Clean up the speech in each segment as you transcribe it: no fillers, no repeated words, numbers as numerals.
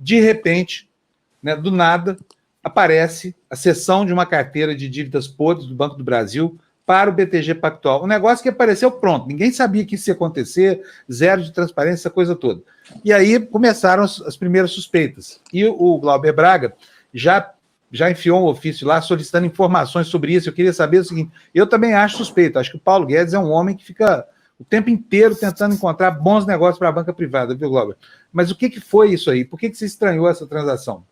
de repente, né, do nada, aparece a cessão de uma carteira de dívidas podres do Banco do Brasil para o BTG Pactual. Um negócio que apareceu pronto, ninguém sabia que isso ia acontecer, zero de transparência, essa coisa toda. E aí começaram as primeiras suspeitas. E o Glauber Braga já enfiou um ofício lá solicitando informações sobre isso. Eu queria saber o seguinte, eu também acho suspeito, acho que o Paulo Guedes é um homem que fica o tempo inteiro tentando encontrar bons negócios para a banca privada, viu, Glauber? Mas o que foi isso aí? Por que você estranhou essa transação?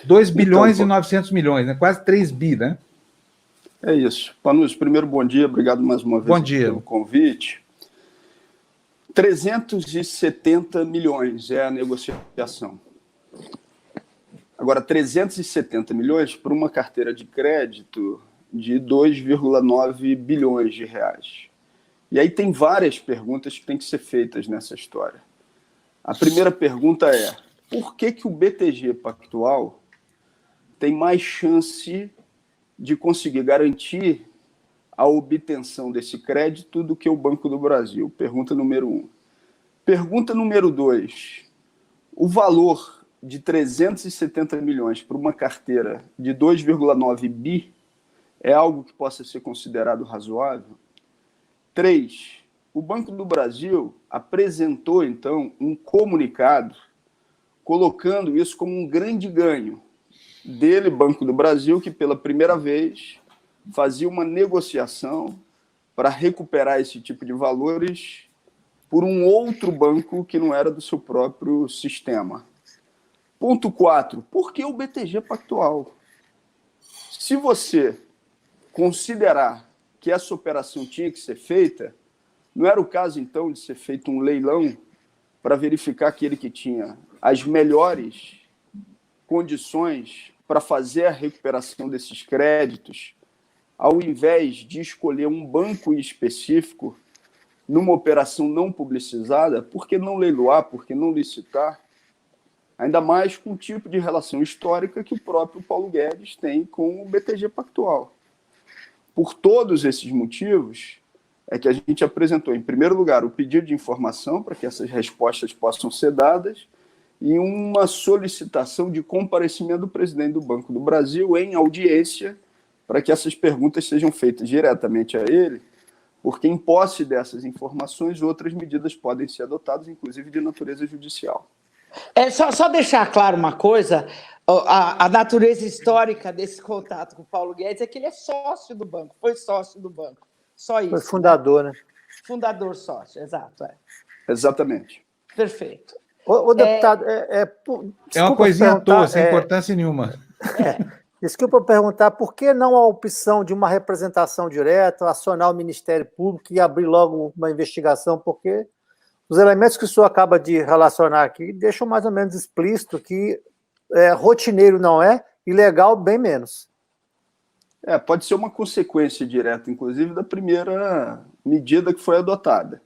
2 bilhões e 900 milhões, né? Quase 3 bi, né? É isso. Panus, primeiro, bom dia. Obrigado mais uma vez pelo convite. 370 milhões é a negociação. Agora, 370 milhões para uma carteira de crédito de 2,9 bilhões de reais. E aí tem várias perguntas que têm que ser feitas nessa história. A primeira pergunta é, por que o BTG Pactual tem mais chance de conseguir garantir a obtenção desse crédito do que o Banco do Brasil? Pergunta número 1. Pergunta número 2. O valor de 370 milhões para uma carteira de 2,9 bi é algo que possa ser considerado razoável? 3. O Banco do Brasil apresentou, então, um comunicado colocando isso como um grande ganho dele, Banco do Brasil, que pela primeira vez fazia uma negociação para recuperar esse tipo de valores por um outro banco que não era do seu próprio sistema. Ponto 4. Por que o BTG Pactual? Se você considerar que essa operação tinha que ser feita, não era o caso, então, de ser feito um leilão para verificar aquele que tinha as melhores condições para fazer a recuperação desses créditos, ao invés de escolher um banco específico numa operação não publicizada? Por que não leiloar? Por que não licitar? Ainda mais com o tipo de relação histórica que o próprio Paulo Guedes tem com o BTG Pactual. Por todos esses motivos, é que a gente apresentou, em primeiro lugar, o pedido de informação para que essas respostas possam ser dadas e uma solicitação de comparecimento do presidente do Banco do Brasil em audiência para que essas perguntas sejam feitas diretamente a ele, porque, em posse dessas informações, outras medidas podem ser adotadas, inclusive de natureza judicial. Só deixar claro uma coisa, a natureza histórica desse contato com o Paulo Guedes é que ele é sócio do banco, foi sócio do banco. Só isso. Foi fundador, né? Fundador sócio, exato. Exatamente. Perfeito. O deputado, é uma coisinha à toa, sem importância nenhuma. Desculpa perguntar, por que não a opção de uma representação direta, acionar o Ministério Público e abrir logo uma investigação? Porque os elementos que o senhor acaba de relacionar aqui deixam mais ou menos explícito que rotineiro não é, e legal bem menos. Pode ser uma consequência direta, inclusive, da primeira medida que foi adotada.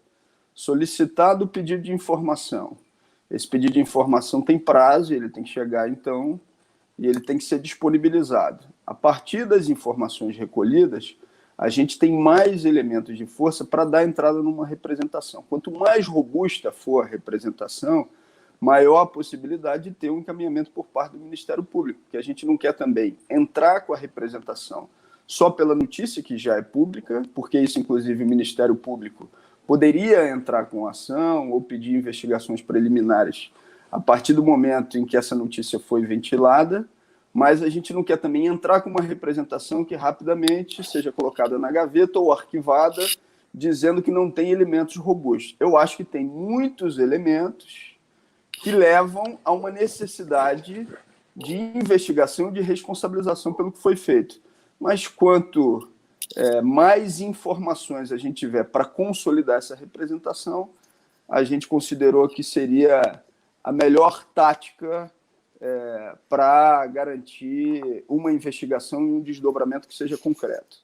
Solicitado o pedido de informação. Esse pedido de informação tem prazo, ele tem que chegar, então, e ele tem que ser disponibilizado. A partir das informações recolhidas, a gente tem mais elementos de força para dar entrada numa representação. Quanto mais robusta for a representação, maior a possibilidade de ter um encaminhamento por parte do Ministério Público, porque a gente não quer também entrar com a representação só pela notícia, que já é pública, porque isso, inclusive, o Ministério Público poderia entrar com ação ou pedir investigações preliminares a partir do momento em que essa notícia foi ventilada, mas a gente não quer também entrar com uma representação que rapidamente seja colocada na gaveta ou arquivada, dizendo que não tem elementos robustos. Eu acho que tem muitos elementos que levam a uma necessidade de investigação e de responsabilização pelo que foi feito. Mas quanto mais informações a gente tiver para consolidar essa representação, a gente considerou que seria a melhor tática para garantir uma investigação e um desdobramento que seja concreto.